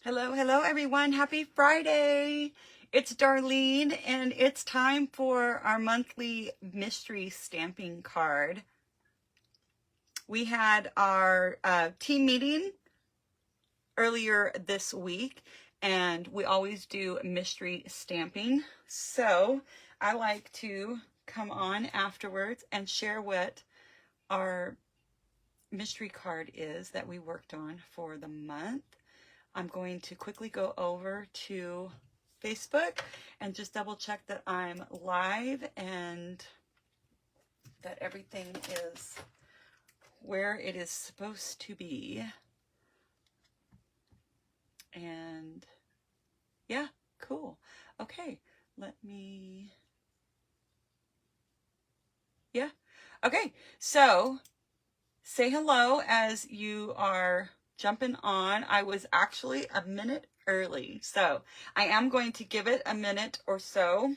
Hello, hello everyone. Happy Friday. It's Darlene and it's time for our monthly mystery stamping card. We had our team meeting earlier this week and we always do mystery stamping. So I like to come on afterwards and share what our mystery card is that we worked on for the month. I'm going to quickly go over to Facebook and just double check that I'm live and that everything is where it is supposed to be. And yeah, cool. Okay, okay, so say hello as you are jumping on. I was actually a minute early, so I am going to give it a minute or so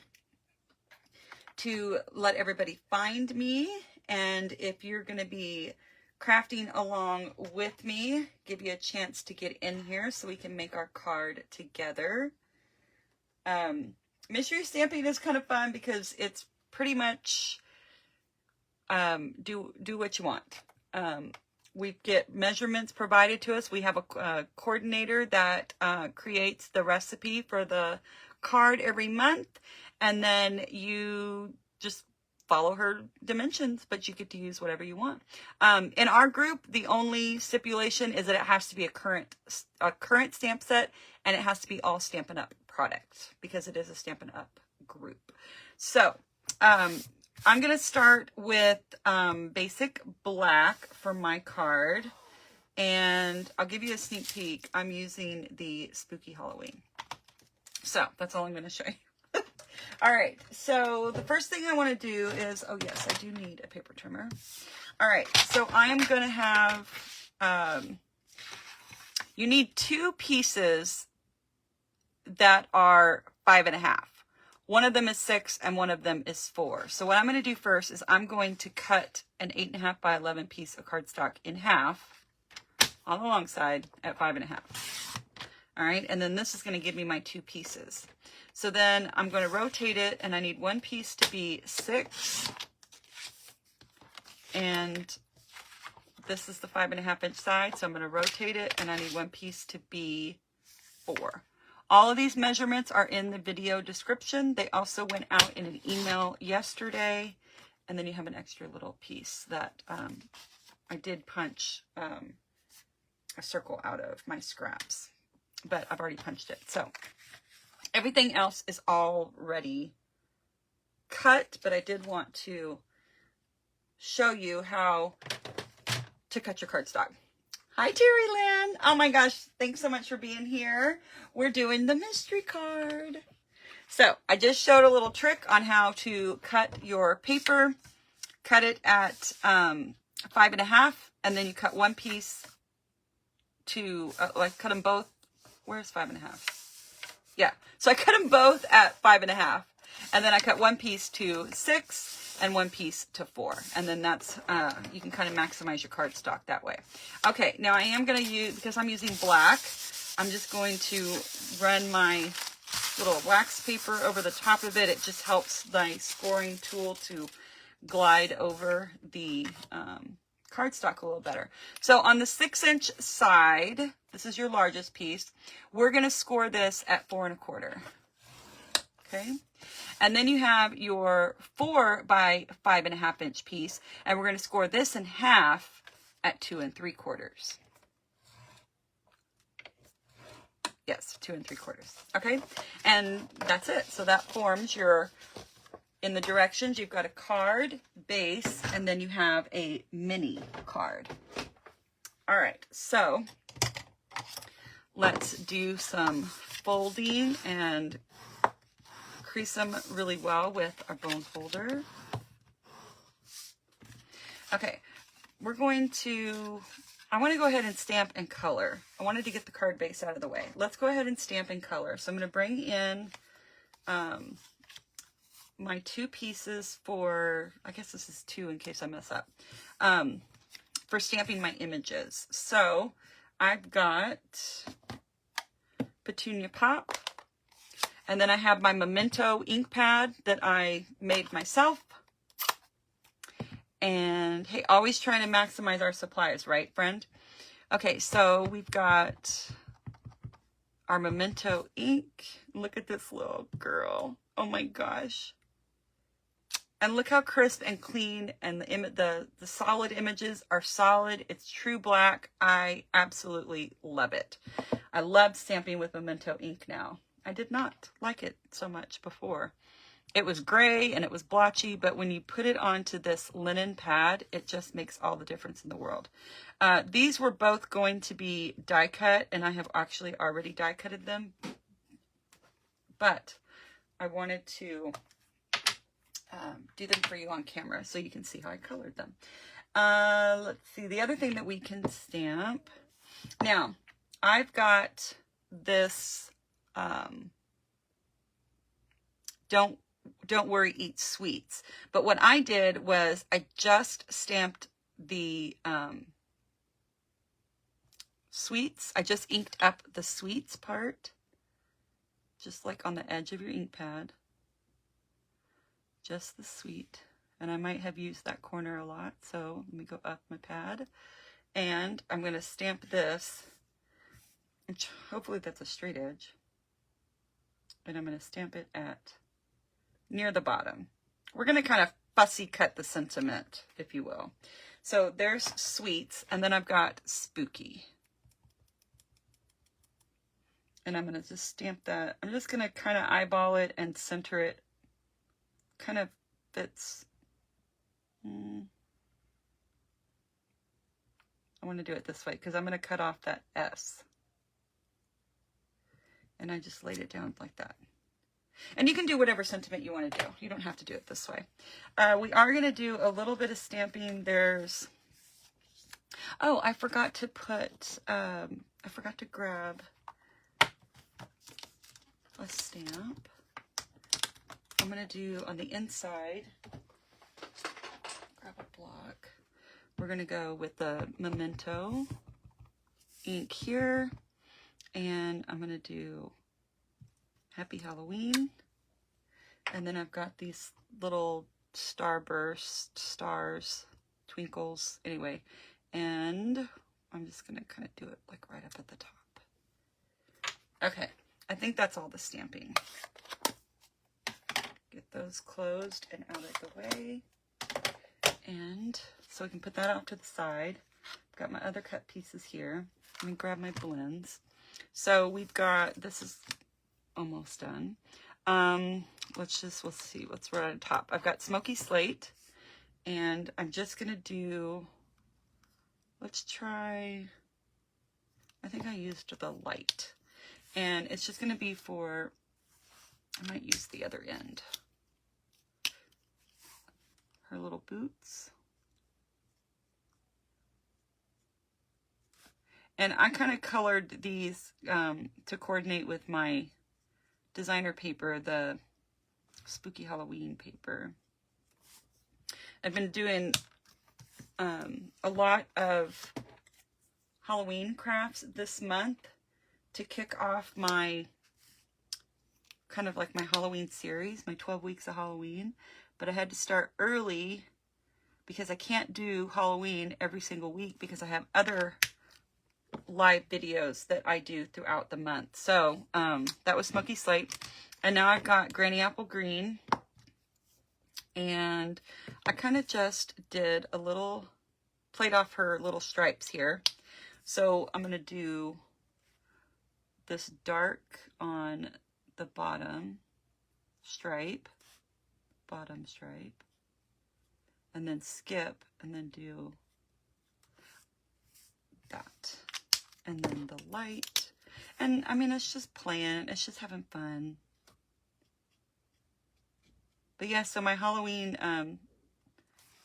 to let everybody find me. And if you're going to be crafting along with me, give you a chance to get in here so we can make our card together. Mystery stamping is kind of fun because it's pretty much do what you want. We get measurements provided to us. We have a coordinator that creates the recipe for the card every month, and then you just follow her dimensions, but you get to use whatever you want. In our group, the only stipulation is that it has to be a current stamp set, and it has to be all Stampin' Up! Products because it is a Stampin' Up! Group. So, I'm going to start with basic black for my card, and I'll give you a sneak peek. I'm using the Spooky Halloween. So that's all I'm going to show you. All right, so the first thing I want to do is, oh yes, I do need a paper trimmer. All right, so I'm going to have, you need two pieces that are 5.5. One of them is 6 and one of them is 4. So what I'm going to do first is I'm going to cut an 8.5 by 11 piece of cardstock in half on the long side at 5.5. All right, and then this is going to give me my two pieces. So then I'm going to rotate it, and I need one piece to be 6, and this is the 5.5 inch side. So I'm going to rotate it, and I need one piece to be 4. All of these measurements are in the video description. They also went out in an email yesterday. And then you have an extra little piece that I did punch a circle out of my scraps. But I've already punched it. So everything else is already cut. But I did want to show you how to cut your cardstock. Hi, Terry Lynn. Oh my gosh, thanks so much for being here. We're doing the mystery card. So I just showed a little trick on how to cut your paper. Cut it at 5.5, and then you cut one piece to, like cut them both. Where's 5.5? Yeah, so I cut them both at 5.5, and then I cut one piece to 6 and one piece to 4. And then that's, you can kind of maximize your cardstock that way. Okay, now I am going to use, because I'm using black, I'm just going to run my little wax paper over the top of it. It just helps my scoring tool to glide over the cardstock a little better. So on the 6-inch side, this is your largest piece, we're going to score this at 4 1/4. Okay. And then you have your 4 by 5.5 inch piece, and we're going to score this in half at 2 3/4. Yes, 2 3/4. Okay, and that's it. So that forms your, in the directions, you've got a card, base, and then you have a mini card. All right, so let's do some folding and crease them really well with our bone folder. Okay, we're going to, I want to go ahead and stamp and color. I wanted to get the card base out of the way. Let's go ahead and stamp and color. So I'm going to bring in my two pieces for, I guess this is 2 in case I mess up, for stamping my images. So I've got Petunia Pop. And then I have my Memento ink pad that I made myself. And hey, always trying to maximize our supplies, right, friend? Okay, so we've got our Memento ink. Look at this little girl. Oh my gosh. And look how crisp and clean, and the solid images are solid. It's true black. I absolutely love it. I love stamping with Memento ink now. I did not like it so much before. It was gray and it was blotchy, but when you put it onto this linen pad, it just makes all the difference in the world. These were both going to be die cut, and I have actually already die cutted them, but I wanted to do them for you on camera so you can see how I colored them. Let's see, the other thing that we can stamp. Now, I've got this Don't Worry, Eat Sweets. But what I did was I just stamped the sweets. I just inked up the sweets part, just like on the edge of your ink pad. Just the sweet. And I might have used that corner a lot, so let me go up my pad. And I'm going to stamp this. Hopefully that's a straight edge. And I'm going to stamp it at near the bottom. We're going to kind of fussy cut the sentiment, if you will. So there's sweets, and then I've got spooky. And I'm going to just stamp that. I'm just going to kind of eyeball it and center it. Kind of fits. I want to do it this way because I'm going to cut off that S. And I just laid it down like that. And you can do whatever sentiment you want to do. You don't have to do it this way. We are going to do a little bit of stamping. There's, oh, I forgot to put, I forgot to grab a stamp. I'm going to do on the inside, grab a block. We're going to go with the Memento ink here. And I'm going to do Happy Halloween. And then I've got these little starburst, stars, twinkles, anyway. And I'm just going to kind of do it like right up at the top. Okay, I think that's all the stamping. Get those closed and out of the way. And so we can put that off to the side. I've got my other cut pieces here. Let me grab my blends. So we've got, this is almost done. Let's see what's right on top. I've got Smoky Slate, and I'm just going to do, let's try, I think I used the light. And it's just going to be for, I might use the other end. Her little boots. And I kind of colored these to coordinate with my designer paper, the Spooky Halloween paper. I've been doing a lot of Halloween crafts this month to kick off my, kind of like my Halloween series, my 12 weeks of Halloween. But I had to start early because I can't do Halloween every single week because I have other live videos that I do throughout the month. So that was Smoky Slate. And now I've got Granny Apple Green. And I kind of just did a little, played off her little stripes here. So I'm going to do this dark on the bottom stripe, and then skip, and then do that. And then the light. And I mean, it's just playing. It's just having fun. But yeah, so my Halloween,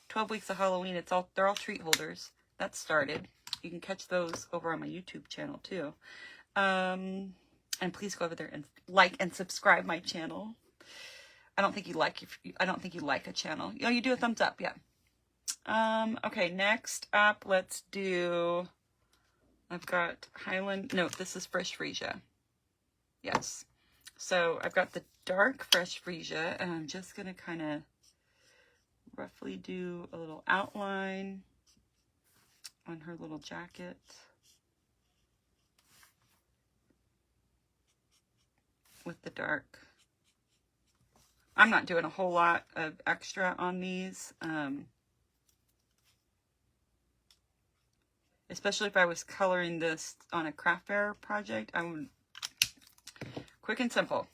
12 weeks of Halloween, they're all treat holders. That started. You can catch those over on my YouTube channel too. And please go over there and like and subscribe my channel. I don't think you like a channel. Oh, you do a thumbs up, yeah. Okay, next up, let's do, I've got Highland, no, this is Fresh Freesia. Yes. So I've got the dark Fresh Freesia, and I'm just going to kind of roughly do a little outline on her little jacket. With the dark. I'm not doing a whole lot of extra on these. Especially if I was coloring this on a craft fair project, I would quick and simple.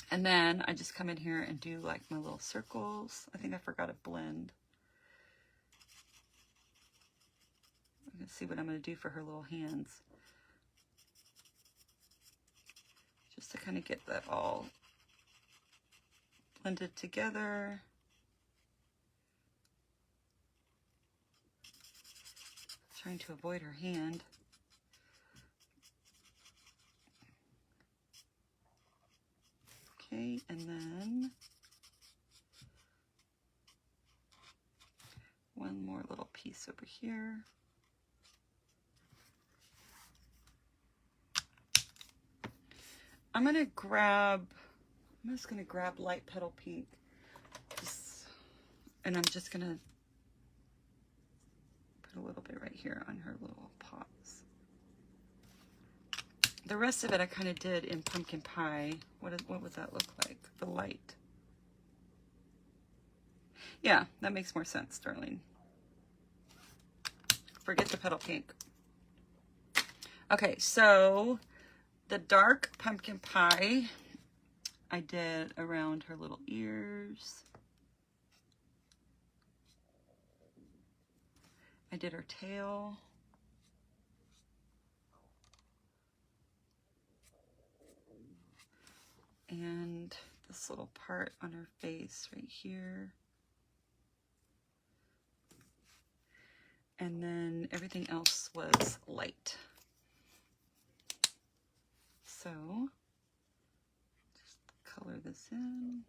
And then I just come in here and do like my little circles. I think I forgot a blend. I'm gonna see what I'm gonna do for her little hands. Just to kind of get that all blended together. Trying to avoid her hand. Okay, and then one more little piece over here. I'm just gonna grab light petal pink. And I'm just gonna put a little bit right here on her little paws. The rest of it I kind of did in pumpkin pie. What would that look like? The light. Yeah, that makes more sense, darling. Forget the petal pink. Okay, so the dark pumpkin pie I did around her little ears. I did her tail. And this little part on her face right here. And then everything else was light. So, just color this in.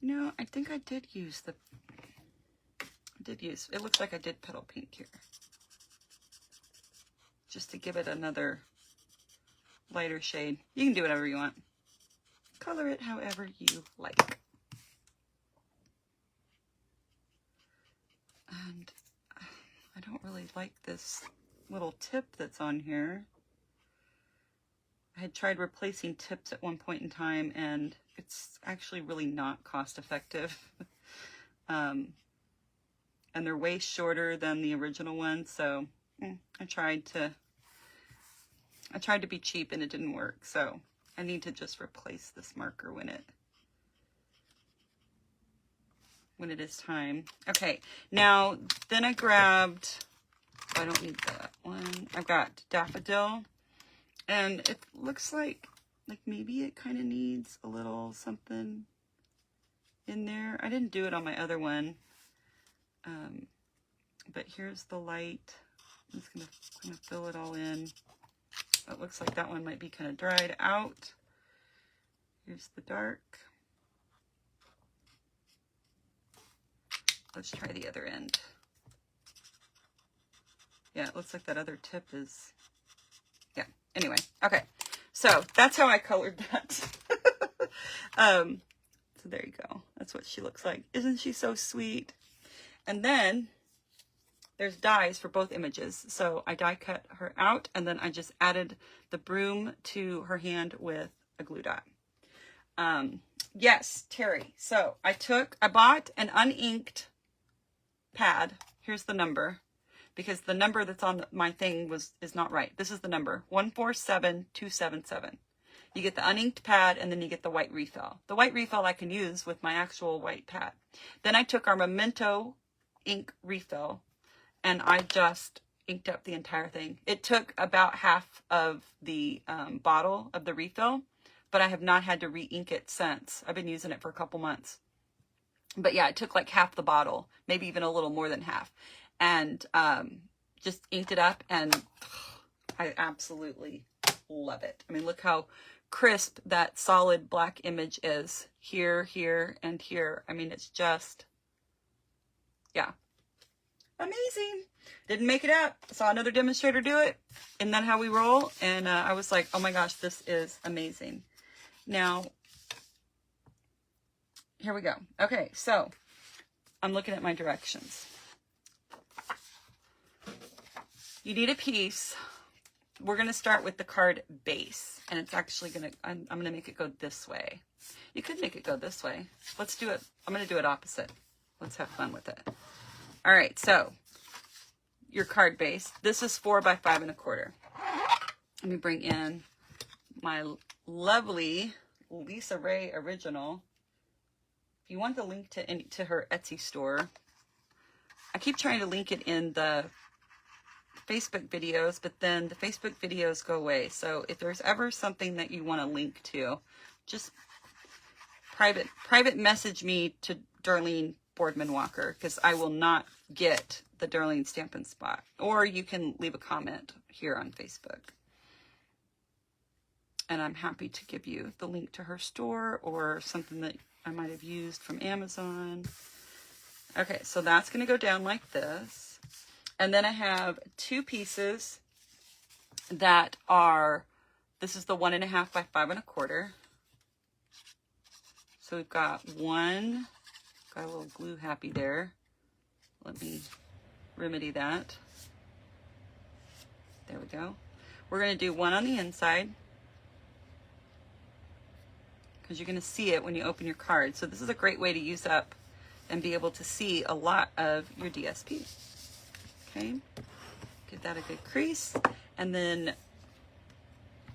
You know, I think I did use it looks like I did petal pink here. Just to give it another lighter shade. You can do whatever you want. Color it however you like. And I don't really like this little tip that's on here. I had tried replacing tips at one point in time, and it's actually really not cost effective. And they're way shorter than the original one, so I tried to be cheap and it didn't work. So I need to just replace this marker when it is time. Okay, now then I grabbed, I don't need that one. I've got Daffodil, and it looks like maybe it kind of needs a little something in there. I didn't do it on my other one, but here's the light. I'm just gonna fill it all in. It looks like that one might be kind of dried out. Here's the dark. Let's try the other end. Yeah, it looks like that other tip is, yeah. Anyway, okay. So that's how I colored that. So there you go. That's what she looks like. Isn't she so sweet? And then there's dies for both images. So I die cut her out, and then I just added the broom to her hand with a glue dot. Yes, Terry. So I bought an uninked pad. Here's the number, because the number that's on my thing is not right. This is the number 147277. You get the uninked pad, and then you get the white refill. The white refill I can use with my actual white pad. Then I took our Memento ink refill, and I just inked up the entire thing. It took about half of the bottle of the refill, but I have not had to re-ink it since. I've been using it for a couple months. But yeah, it took like half the bottle, maybe even a little more than half. And just inked it up, and I absolutely love it. I mean, look how crisp that solid black image is. Here, here, and here. I mean, it's just, yeah. Amazing. Didn't make it up. Saw another demonstrator do it. Isn't that how we roll? And I was like, oh my gosh, this is amazing. Now, here we go. Okay, so I'm looking at my directions. You need a piece. We're going to start with the card base, and it's actually going to, I'm going to make it go this way. You could make it go this way. Let's do it. I'm going to do it opposite. Let's have fun with it. All right, so your card base. This is 4 by 5 1/4. Let me bring in my lovely Lisa Ray original. If you want the link to her Etsy store, I keep trying to link it in the Facebook videos, but then the Facebook videos go away. So if there's ever something that you want to link to, just private message me to Darlene Boardman Walker, because I will not get the Darlene Stampin' Spot. Or you can leave a comment here on Facebook. And I'm happy to give you the link to her store or something that I might have used from Amazon. Okay, so that's going to go down like this. And then I have 2 pieces that are, this is the 1.5 by 5 1/4. So we've got one, got a little glue happy there. Let me remedy that. There we go. We're going to do one on the inside, because you're going to see it when you open your card. So this is a great way to use up and be able to see a lot of your DSP. Okay, give that a good crease. And then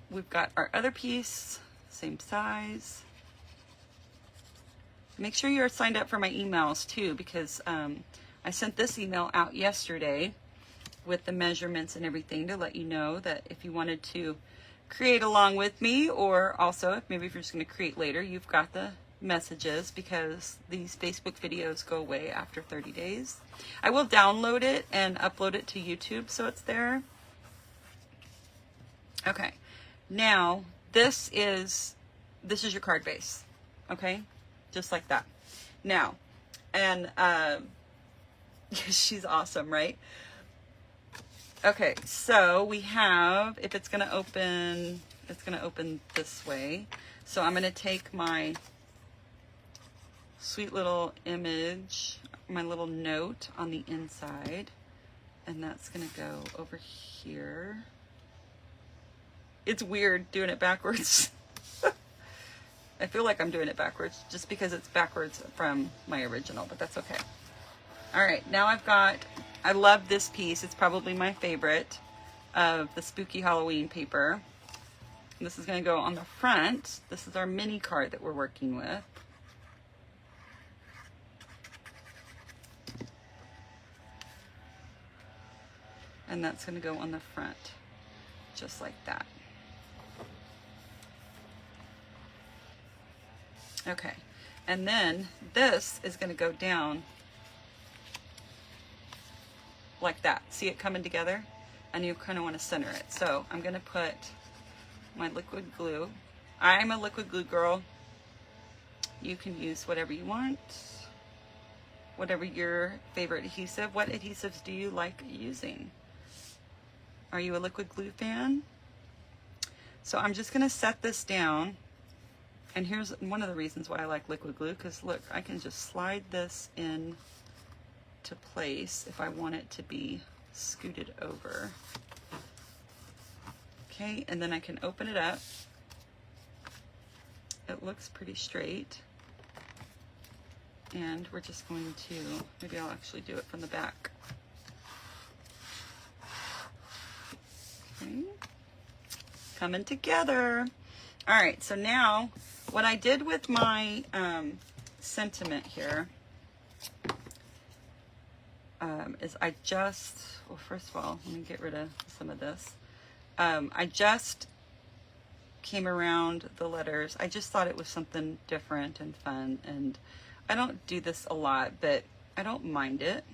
we've got our other piece, same size. Make sure you're signed up for my emails too, because I sent this email out yesterday with the measurements and everything to let you know that if you wanted to create along with me, or also maybe if you're just going to create later, you've got the messages, because these Facebook videos go away after 30 days. I will download it and upload it to YouTube so it's there. Okay, now this is your card base. Okay, just like that. Now, and she's awesome, right? Okay, so we have, if it's going to open, it's going to open this way. So I'm going to take my sweet little image, my little note on the inside, and that's going to go over here. It's weird doing it backwards. I feel like I'm doing it backwards just because it's backwards from my original, but that's okay. All right, now I've got, I love this piece. It's probably my favorite of the Spooky Halloween paper. And this is going to go on the front. This is our mini card that we're working with. And that's going to go on the front, just like that. Okay, and then this is going to go down like that. See it coming together? And you kind of want to center it. So I'm going to put my liquid glue. I'm a liquid glue girl. You can use whatever you want, whatever your favorite adhesive. What adhesives do you like using? Are you a liquid glue fan? So I'm just going to set this down. And here's one of the reasons why I like liquid glue, because look, I can just slide this in to place if I want it to be scooted over. Okay, and then I can open it up. It looks pretty straight. And we're just going to, maybe I'll actually do it from the back. Okay, coming together. All right, so now what I did with my sentiment here is I just, well, first of all, let me get rid of some of this. I just came around the letters. I just thought it was something different and fun, and I don't do this a lot, but I don't mind it.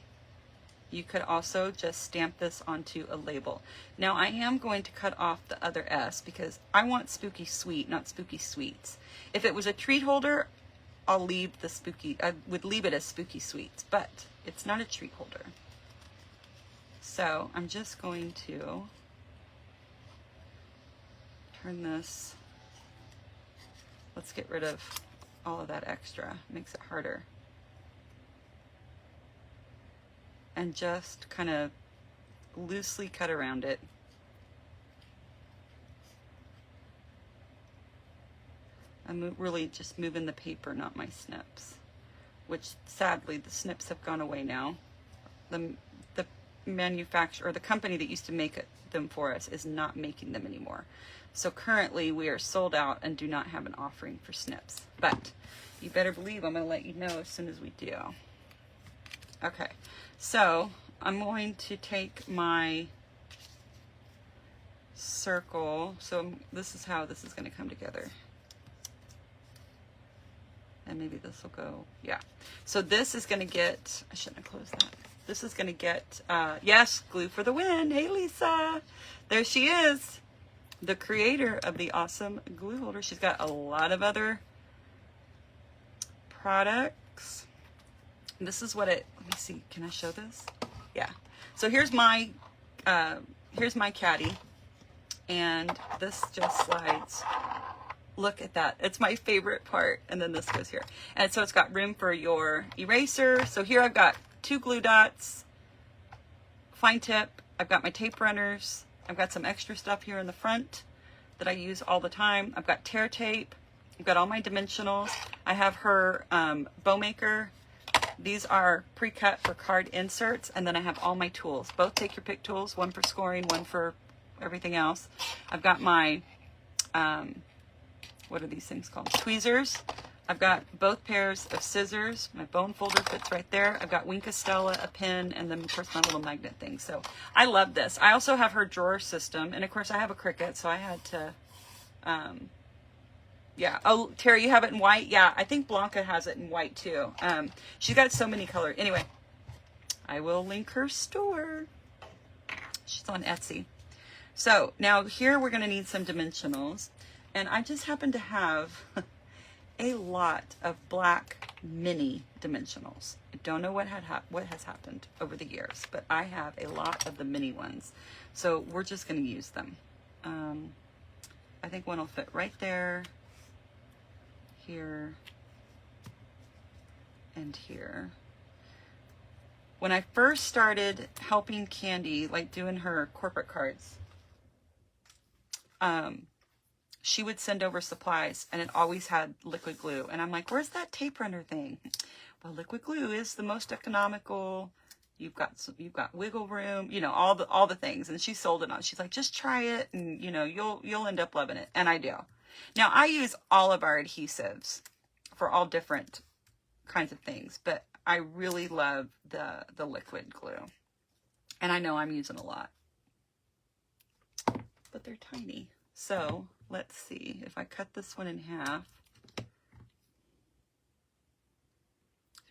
You could also just stamp this onto a label. Now I am going to cut off the other S because I want Spooky Sweet, not Spooky Sweets. If it was a treat holder, I'll leave the Spooky, I would leave it as Spooky Sweets, but it's not a treat holder. So I'm just going to turn this. Let's get rid of all of that extra. It makes it harder. And just kind of loosely cut around it. I'm really just moving the paper, not my snips, which sadly the snips have gone away now. The manufacturer, or the company that used to make them for us, is not making them anymore. So currently we are sold out and do not have an offering for snips, but you better believe I'm going to let you know as soon as we do. Okay, so I'm going to take my circle. So this is how this is going to come together. And maybe this will go, yeah. So this is going to get, I shouldn't have closed that. This is going to get, yes, glue for the win. Hey, Lisa. There she is, the creator of the awesome glue holder. She's got a lot of other products. This is what it, let me see, can I show this? Yeah. So here's my caddy, and this just slides. Look at that. It's my favorite part. And then this goes here. And so it's got room for your eraser. So here I've got 2 glue dots, fine tip. I've got my tape runners. I've got some extra stuff here in the front that I use all the time. I've got tear tape. I've got all my dimensionals. I have her bow maker. These are pre-cut for card inserts. And then I have all my tools. Both take your pick tools. One for scoring, one for everything else. I've got my... what are these things called? Tweezers. I've got both pairs of scissors. My bone folder fits right there. I've got Wink Stella, a pin, and then of course my little magnet thing. So I love this. I also have her drawer system, and of course I have a Cricut, so I had to, yeah. Oh, Terry, you have it in white? Yeah, I think Blanca has it in white too. She's got so many colors. Anyway, I will link her store. She's on Etsy. So now here we're gonna need some dimensionals. And I just happen to have a lot of black mini dimensionals. I don't know what has happened over the years, but I have a lot of the mini ones. So we're just going to use them. I think one will fit right there, here, and here. When I first started helping Candy, like doing her corporate cards, she would send over supplies, and it always had liquid glue. And I'm like, where's that tape runner thing? Well, liquid glue is the most economical. You've got wiggle room, you know, all the things. And she sold it on. She's like, just try it, and you know, you'll end up loving it. And I do. Now I use all of our adhesives for all different kinds of things, but I really love the liquid glue. And I know I'm using a lot, but they're tiny. So let's see if I cut this one in half. If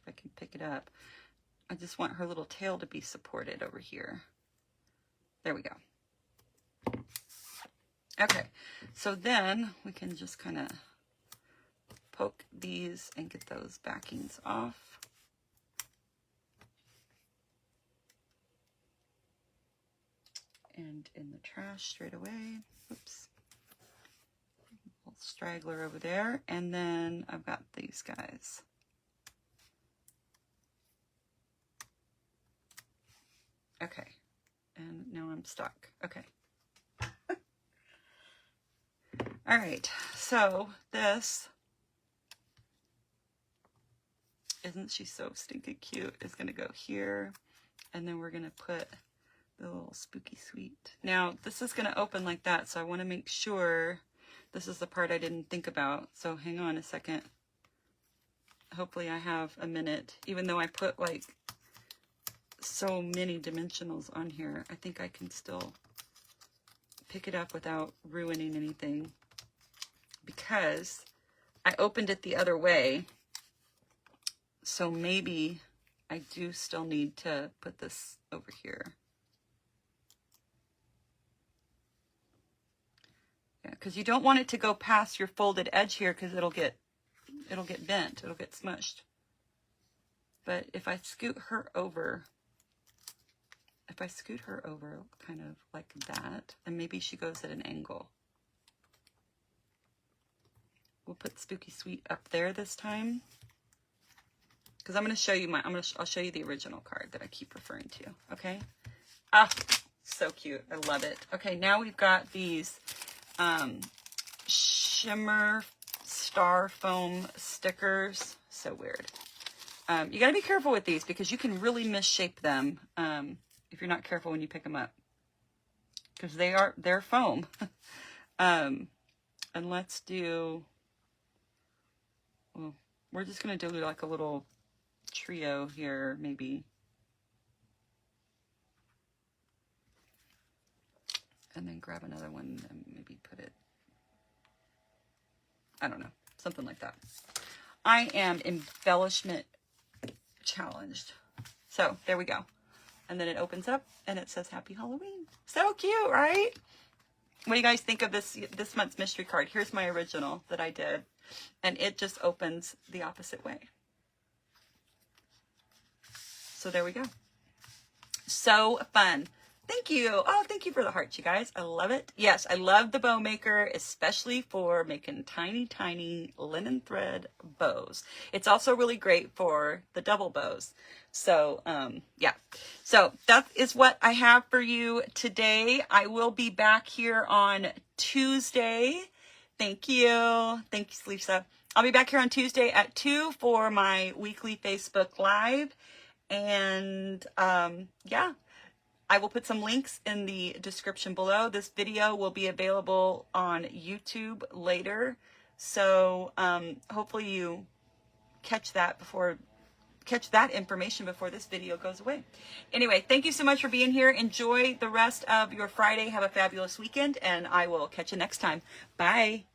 I can pick it up. I just want her little tail to be supported over here. There we go. Okay, so then we can just kind of poke these and get those backings off. And in the trash straight away. Oops. Straggler over there, and then I've got these guys. Okay, and now I'm stuck. Okay. All right, so this, isn't she so stinking cute, is going to go here, and then we're going to put the little spooky sweet. Now, this is going to open like that, so I want to make sure. This is the part I didn't think about, so hang on a second. Hopefully I have a minute. Even though I put like so many dimensionals on here, I think I can still pick it up without ruining anything, because I opened it the other way. So maybe I do still need to put this over here. Because you don't want it to go past your folded edge here, because it'll get bent, it'll get smushed. But if I scoot her over if I scoot her over kind of like that, and maybe she goes at an angle. We'll put Spooky Sweet up there this time. Because I'm going to show you I'll show you the original card that I keep referring to. Okay. Ah, so cute. I love it. Okay. Now we've got these, shimmer star foam stickers. So weird. You got to be careful with these because you can really misshape them if you're not careful when you pick them up, because they're foam. And let's do, well, we're just going to do like a little trio here, maybe. And then grab another one and maybe put it, I don't know, something like that. I am embellishment challenged. So there we go. And then it opens up and it says Happy Halloween. So cute, right? What do you guys think of this month's mystery card? Here's my original that I did. And it just opens the opposite way. So there we go. So fun. Thank you. Oh, thank you for the hearts, you guys. I love it. Yes, I love the bow maker, especially for making tiny, tiny linen thread bows. It's also really great for the double bows. So, yeah. So that is what I have for you today. I will be back here on Tuesday. Thank you. Thank you, Lisa. I'll be back here on Tuesday at 2 for my weekly Facebook Live. And, yeah. I will put some links in the description below. This video will be available on YouTube later. So hopefully you catch that information before this video goes away. Anyway, thank you so much for being here. Enjoy the rest of your Friday. Have a fabulous weekend, and I will catch you next time. Bye.